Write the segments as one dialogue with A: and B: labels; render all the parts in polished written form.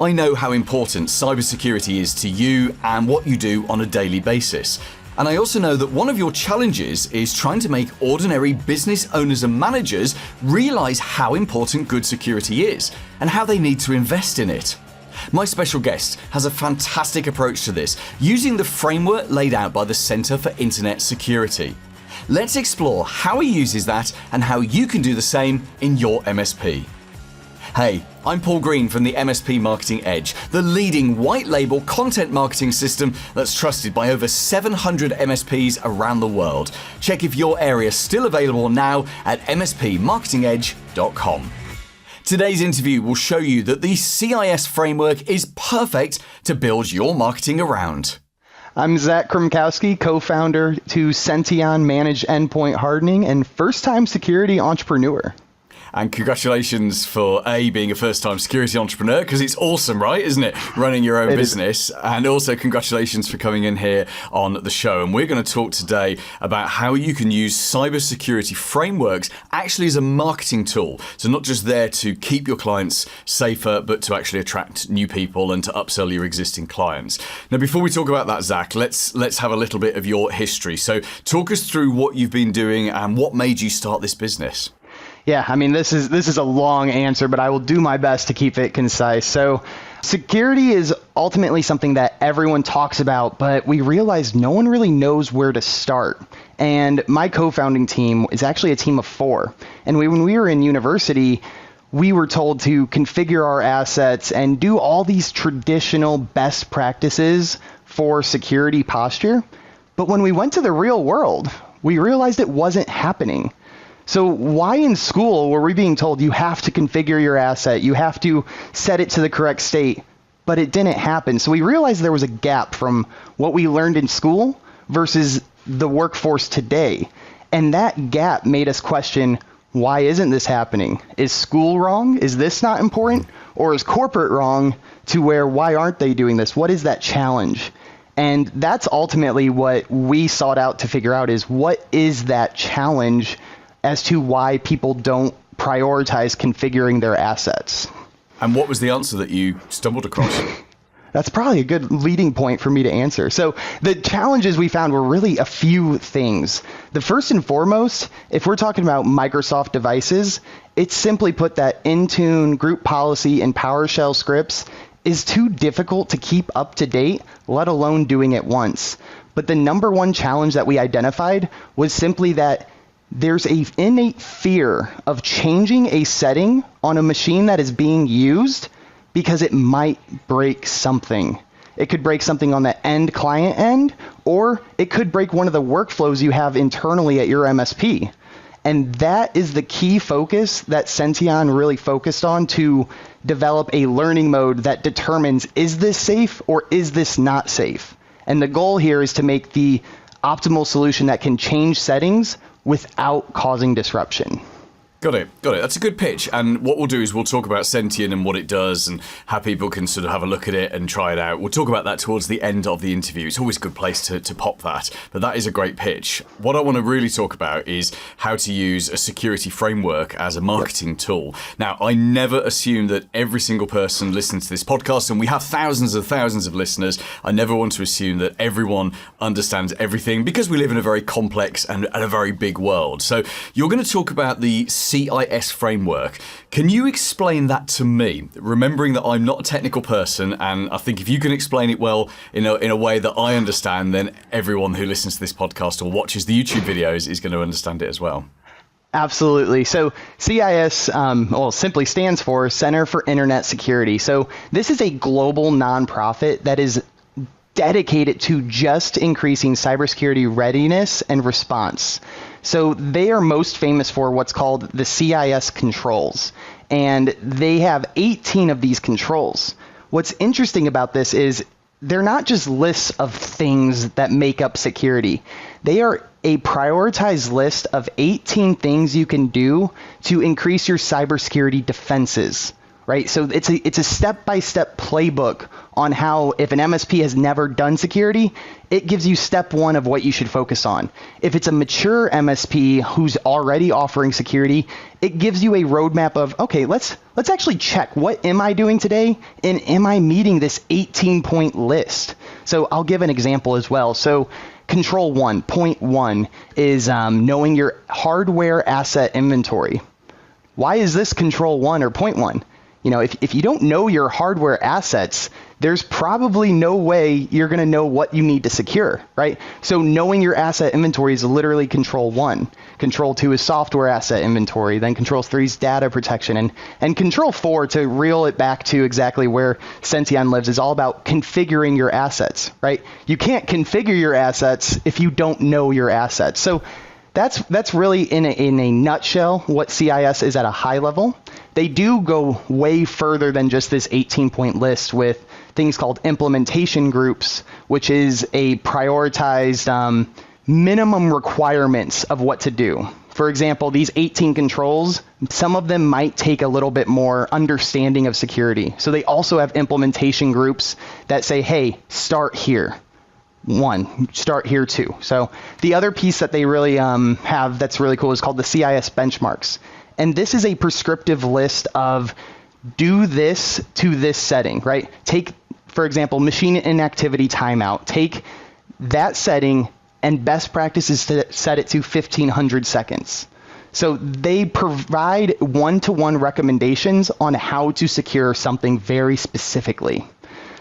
A: I know how important cybersecurity is to you and what you do on a daily basis. And I also know that one of your challenges is trying to make ordinary business owners and managers realize how important good security is and how they need to invest in it. My special guest has a fantastic approach to this, using the framework laid out by the Centre for Internet Security. Let's explore how he uses that and how you can do the same in your MSP. Hey, I'm Paul Green from the MSP Marketing Edge, the leading white label content marketing system that's trusted by over 700 MSPs around the world. Check if your area is still available now at mspmarketingedge.com. Today's interview will show you that the CIS framework is perfect to build your marketing around.
B: I'm Zach Kromkowski, co-founder to Senteon Managed Endpoint Hardening and first-time security entrepreneur.
A: And congratulations for being a first-time security entrepreneur, because it's awesome, right? Isn't it? Running your own business. And also congratulations for coming in here on the show. And we're going to talk today about how you can use cybersecurity frameworks actually as a marketing tool. So not just there to keep your clients safer, but to actually attract new people and to upsell your existing clients. Now, before we talk about that, Zach, let's have a little bit of your history. So talk us through what you've been doing and what made you start this business.
B: Yeah, I mean, this is a long answer, but I will do my best to keep it concise. So security is ultimately something that everyone talks about, but we realize no one really knows where to start. And my co-founding team is actually a team of 4. And when we were in university, we were told to configure our assets and do all these traditional best practices for security posture. But when we went to the real world, we realized it wasn't happening. So why in school were we being told you have to configure your asset, you have to set it to the correct state, but it didn't happen? So we realized there was a gap from what we learned in school versus the workforce today. And that gap made us question, why isn't this happening? Is school wrong? Is this not important? Or is corporate wrong to where, why aren't they doing this? What is that challenge? And that's ultimately what we sought out to figure out, is what is that challenge as to why people don't prioritize configuring their assets.
A: And what was the answer that you stumbled across?
B: That's probably a good leading point for me to answer. So the challenges we found were really a few things. The first and foremost, if we're talking about Microsoft devices, it's simply put that Intune, group policy, and PowerShell scripts is too difficult to keep up to date, let alone doing it once. But the number one challenge that we identified was simply that there's an innate fear of changing a setting on a machine that is being used because it might break something. It could break something on the end client end, or it could break one of the workflows you have internally at your MSP. And that is the key focus that Senteon really focused on to develop a learning mode that determines, is this safe or is this not safe? And the goal here is to make the optimal solution that can change settings without causing disruption.
A: Got it. That's a good pitch. And what we'll do is we'll talk about Senteon and what it does and how people can sort of have a look at it and try it out. We'll talk about that towards the end of the interview. It's always a good place to pop that. But that is a great pitch. What I want to really talk about is how to use a security framework as a marketing tool. Now, I never assume that every single person listening to this podcast, and we have thousands of listeners, I never want to assume that everyone understands everything, because we live in a very complex and a very big world. So you're going to talk about the CIS framework. Can you explain that to me? Remembering that I'm not a technical person, and I think if you can explain it well in a way that I understand, then everyone who listens to this podcast or watches the YouTube videos is going to understand it as well.
B: Absolutely. So CIS simply stands for Center for Internet Security. So this is a global nonprofit that is dedicated to just increasing cybersecurity readiness and response. So they are most famous for what's called the CIS controls, and they have 18 of these controls. What's interesting about this is they're not just lists of things that make up security. They are a prioritized list of 18 things you can do to increase your cybersecurity defenses, right? So it's a step-by-step playbook on how, if an MSP has never done security, it gives you step one of what you should focus on. If it's a mature MSP who's already offering security, it gives you a roadmap of, okay, let's actually check, what am I doing today? And am I meeting this 18-point list? So I'll give an example as well. So control one, point one, is knowing your hardware asset inventory. Why is this control one or point one? You know, if you don't know your hardware assets, there's probably no way you're going to know what you need to secure, right? So knowing your asset inventory is literally control one. Control two is software asset inventory. Then control three is data protection. And control four, to reel it back to exactly where Senteon lives, is all about configuring your assets, right? You can't configure your assets if you don't know your assets. So that's really in a nutshell what CIS is at a high level. They do go way further than just this 18-point list with things called implementation groups, which is a prioritized minimum requirements of what to do. For example, these 18 controls, some of them might take a little bit more understanding of security. So they also have implementation groups that say, hey, start here. One, start here too. So the other piece that they really have that's really cool is called the CIS benchmarks. And this is a prescriptive list of do this to this setting, right? Take, for example, machine inactivity timeout. Take that setting and best practice is to set it to 1500 seconds. So they provide one-to-one recommendations on how to secure something very specifically.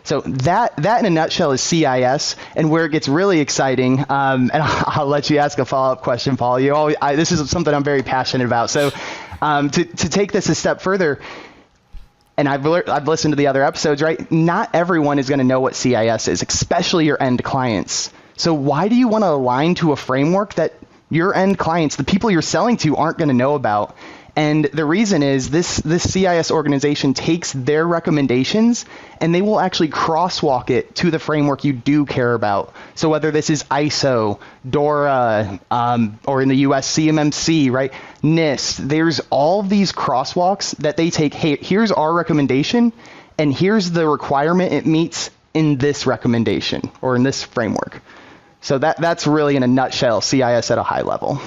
B: So that in a nutshell is CIS, and where it gets really exciting, and I'll let you ask a follow-up question, Paul. This is something I'm very passionate about. So to take this a step further, and I've listened to the other episodes, right? Not everyone is going to know what CIS is, especially your end clients. So why do you want to align to a framework that your end clients, the people you're selling to, aren't going to know about? And the reason is this CIS organization takes their recommendations and they will actually crosswalk it to the framework you do care about. So whether this is ISO, DORA, or in the US, CMMC, right? NIST, there's all of these crosswalks that they take, hey, here's our recommendation and here's the requirement it meets in this recommendation or in this framework. So that's really in a nutshell CIS at a high level.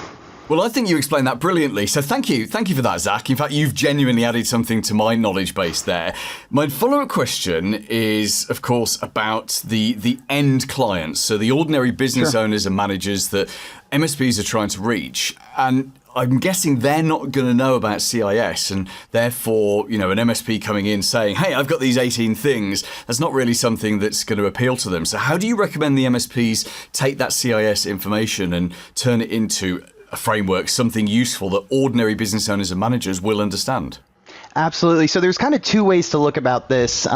A: Well, I think you explained that brilliantly. So thank you for that, Zach. In fact, you've genuinely added something to my knowledge base there. My follow-up question is, of course, about the end clients. So the ordinary business owners and managers that MSPs are trying to reach. And I'm guessing they're not going to know about CIS, and therefore, an MSP coming in saying, hey, I've got these 18 things, that's not really something that's going to appeal to them. So how do you recommend the MSPs take that CIS information and turn it into a framework, something useful that ordinary business owners and managers will understand?
B: Absolutely. So there's kind of two ways to look about this.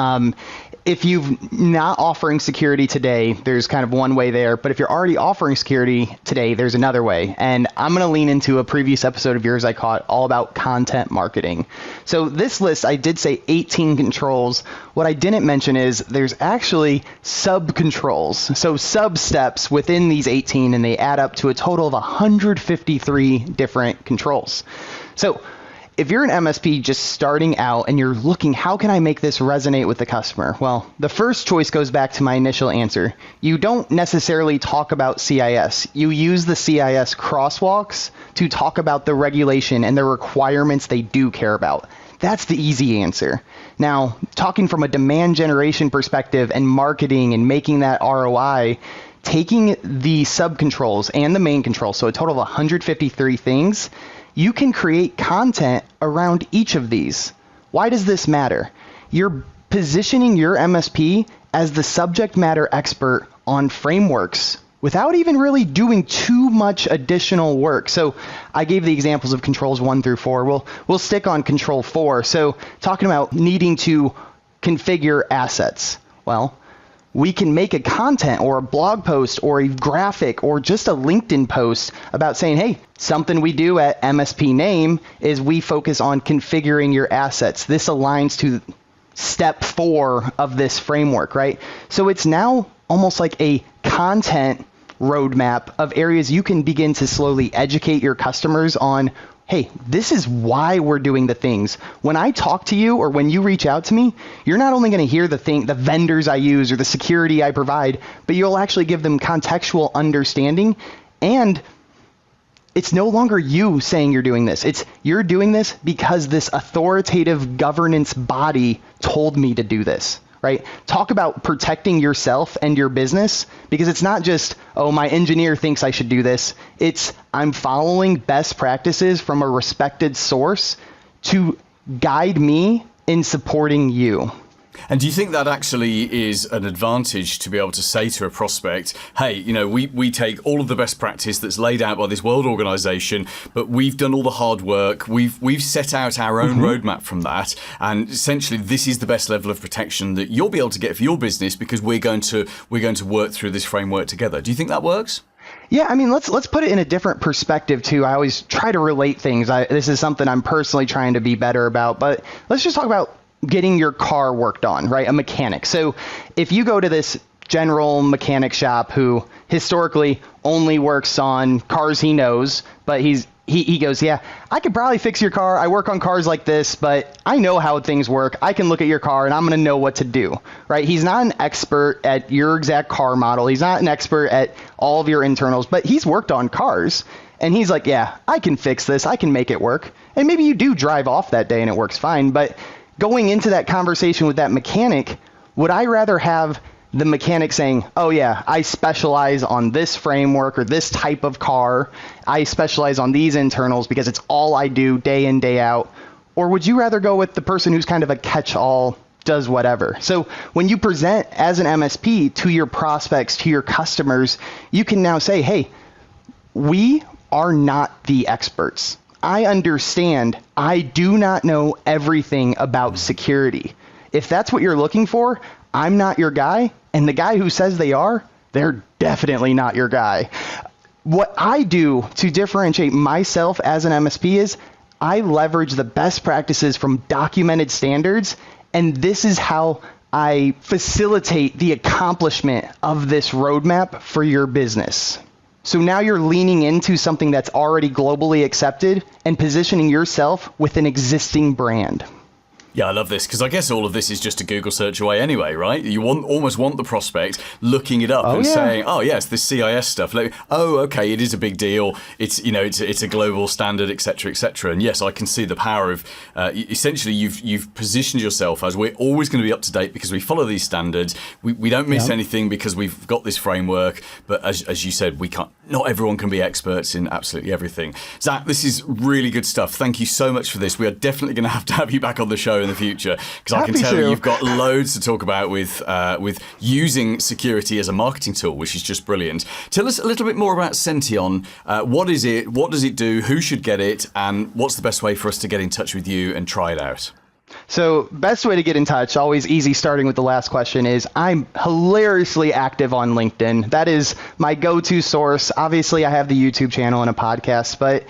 B: If you're not offering security today, there's kind of one way there. But if you're already offering security today, there's another way. And I'm going to lean into a previous episode of yours I caught all about content marketing. So this list, I did say 18 controls. What I didn't mention is there's actually sub-controls. So sub-steps within these 18, and they add up to a total of 153 different controls. So if you're an MSP just starting out and you're looking, how can I make this resonate with the customer? Well, the first choice goes back to my initial answer. You don't necessarily talk about CIS. You use the CIS crosswalks to talk about the regulation and the requirements they do care about. That's the easy answer. Now, talking from a demand generation perspective and marketing and making that ROI, taking the sub-controls and the main control, so a total of 153 things, you can create content around each of these. Why does this matter? You're positioning your MSP as the subject matter expert on frameworks without even really doing too much additional work. So I gave the examples of controls 1 through 4. We'll stick on control 4. So talking about needing to configure assets. Well, we can make a content or a blog post or a graphic or just a LinkedIn post about saying, hey, something we do at MSP Name is we focus on configuring your assets. This aligns to step 4 of this framework, right? So it's now almost like a content roadmap of areas you can begin to slowly educate your customers on, hey, this is why we're doing the things. When I talk to you or when you reach out to me, you're not only going to hear the vendors I use or the security I provide, but you'll actually give them contextual understanding. And it's no longer you saying you're doing this. It's you're doing this because this authoritative governance body told me to do this. Right? Talk about protecting yourself and your business, because it's not just, oh, my engineer thinks I should do this. It's I'm following best practices from a respected source to guide me in supporting you.
A: And do you think that actually is an advantage to be able to say to a prospect, hey, we take all of the best practice that's laid out by this world organization, but we've done all the hard work. We've set out our own roadmap from that. And essentially, this is the best level of protection that you'll be able to get for your business because we're going to work through this framework together. Do you think that works?
B: Yeah, I mean, let's put it in a different perspective too. I always try to relate things. This is something I'm personally trying to be better about, but let's just talk about getting your car worked on, right? A mechanic. So if you go to this general mechanic shop who historically only works on cars he knows, but he goes, yeah, I could probably fix your car. I work on cars like this, but I know how things work. I can look at your car and I'm going to know what to do, right? He's not an expert at your exact car model. He's not an expert at all of your internals, but he's worked on cars. And he's like, yeah, I can fix this. I can make it work. And maybe you do drive off that day and it works fine, but going into that conversation with that mechanic, would I rather have the mechanic saying, oh yeah, I specialize on this framework or this type of car. I specialize on these internals because it's all I do day in, day out. Or would you rather go with the person who's kind of a catch-all, does whatever? So when you present as an MSP to your prospects, to your customers, you can now say, hey, we are not the experts. I understand I do not know everything about security. If that's what you're looking for, I'm not your guy. And the guy who says they are, they're definitely not your guy. What I do to differentiate myself as an MSP is I leverage the best practices from documented standards. And this is how I facilitate the accomplishment of this roadmap for your business. So now you're leaning into something that's already globally accepted and positioning yourself with an existing brand.
A: Yeah, I love this because I guess all of this is just a Google search away anyway, right? You almost want the prospect looking it up and saying, "Oh yes, this CIS stuff. Oh, okay, it is a big deal. It's it's a global standard, etc., etc." And yes, I can see the power of essentially you've positioned yourself as we're always going to be up to date because we follow these standards. We don't miss anything because we've got this framework. But as you said, we can't. Not everyone can be experts in absolutely everything. Zach, this is really good stuff. Thank you so much for this. We are definitely going to have you back on the show in the future because I can tell you've got loads to talk about with using security as a marketing tool, which is just brilliant. Tell us a little bit more about Senteon. What is it? What does it do? Who should get it? And what's the best way for us to get in touch with you and try it out?
B: So best way to get in touch, always easy starting with the last question, is I'm hilariously active on LinkedIn. That is my go-to source. Obviously, I have the YouTube channel and a podcast, but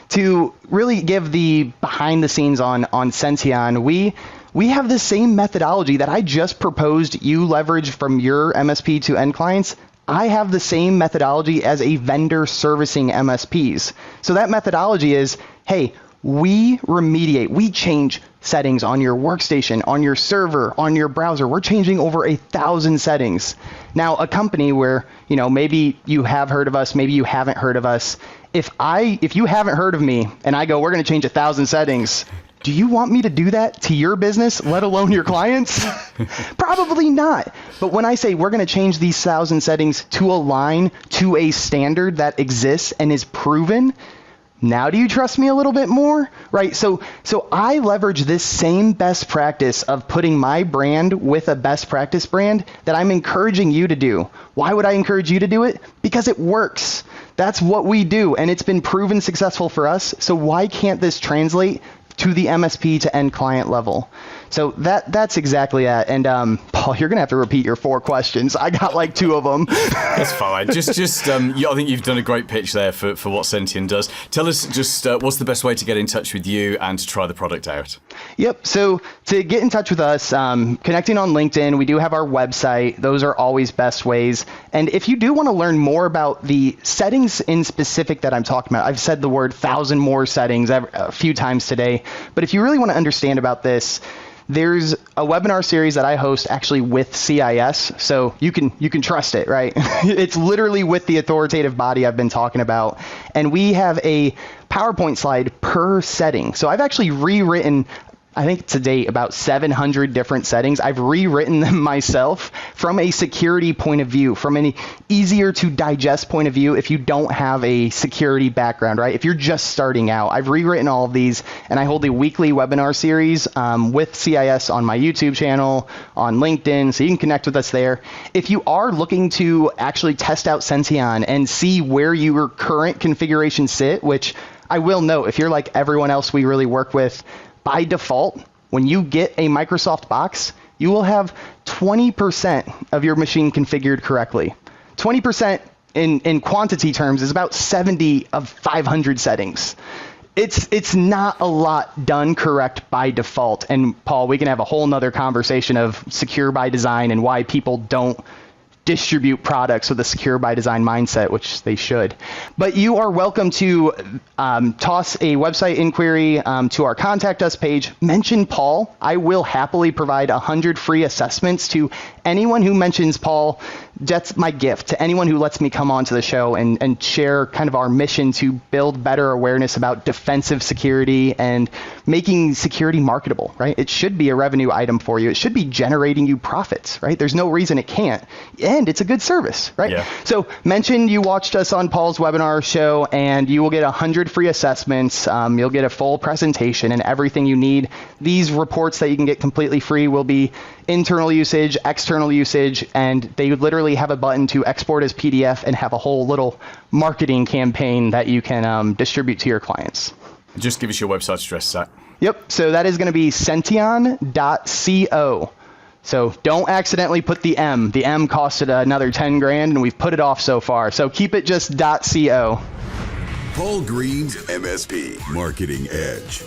B: to really give the behind the scenes on Senteon, we have the same methodology that I just proposed you leverage from your MSP to end clients. I have the same methodology as a vendor servicing MSPs. So that methodology is, hey, we remediate, we change settings on your workstation, on your server, on your browser. We're changing over 1,000 settings. Now, a company where, maybe you have heard of us, maybe you haven't heard of us. If you haven't heard of me and I go, we're going to change 1,000 settings, do you want me to do that to your business, let alone your clients? Probably not. But when I say we're going to change these 1,000 settings to align to a standard that exists and is proven, now do you trust me a little bit more? Right? So I leverage this same best practice of putting my brand with a best practice brand that I'm encouraging you to do. Why would I encourage you to do it? Because it works. That's what we do, and it's been proven successful for us. So why can't this translate to the MSP to end client level? So that's exactly it. And Paul, you're going to have to repeat your 4 questions. I got like 2 of them.
A: That's fine. I think you've done a great pitch there for what Senteon does. Tell us just what's the best way to get in touch with you and to try the product out?
B: Yep. So to get in touch with us, connecting on LinkedIn, we do have our website. Those are always best ways. And if you do want to learn more about the settings in specific that I'm talking about, I've said the word 1,000 more settings a few times today. But if you really want to understand about this, there's a webinar series that I host actually with CIS, so you can trust it, right? It's literally with the authoritative body I've been talking about. And we have a PowerPoint slide per setting. So I've actually rewritten, I think to date, about 700 different settings. I've rewritten them myself from a security point of view, from an easier to digest point of view if you don't have a security background, right? If you're just starting out, I've rewritten all of these, and I hold a weekly webinar series with CIS on my YouTube channel, on LinkedIn, so you can connect with us there. If you are looking to actually test out Senteon and see where your current configurations sit, which I will note, if you're like everyone else we really work with, by default, when you get a Microsoft box, you will have 20% of your machine configured correctly. 20% in quantity terms is about 70 of 500 settings. It's not a lot done correct by default. And Paul, we can have a whole nother conversation of secure by design and why people don't distribute products with a secure by design mindset, which they should. But you are welcome to toss a website inquiry to our contact us page. Mention Paul. I will happily provide 100 free assessments to anyone who mentions Paul. That's my gift to anyone who lets me come onto the show and share kind of our mission to build better awareness about defensive security and making security marketable, right? It should be a revenue item for you. It should be generating you profits, right? There's no reason it can't. And it's a good service, right?
A: Yeah.
B: So mention you watched us on Paul's webinar show and you will get 100 free assessments. You'll get a full presentation and everything you need. These reports that you can get completely free will be internal usage, external usage, and they literally have a button to export as PDF and have a whole little marketing campaign that you can distribute to your clients.
A: Just give us your website address, Zach.
B: Yep. So that is going to be senteon.co. So don't accidentally put the M. The M costed another 10 grand and we've put it off so far. So keep it just .co.
C: Paul Green's MSP Marketing Edge.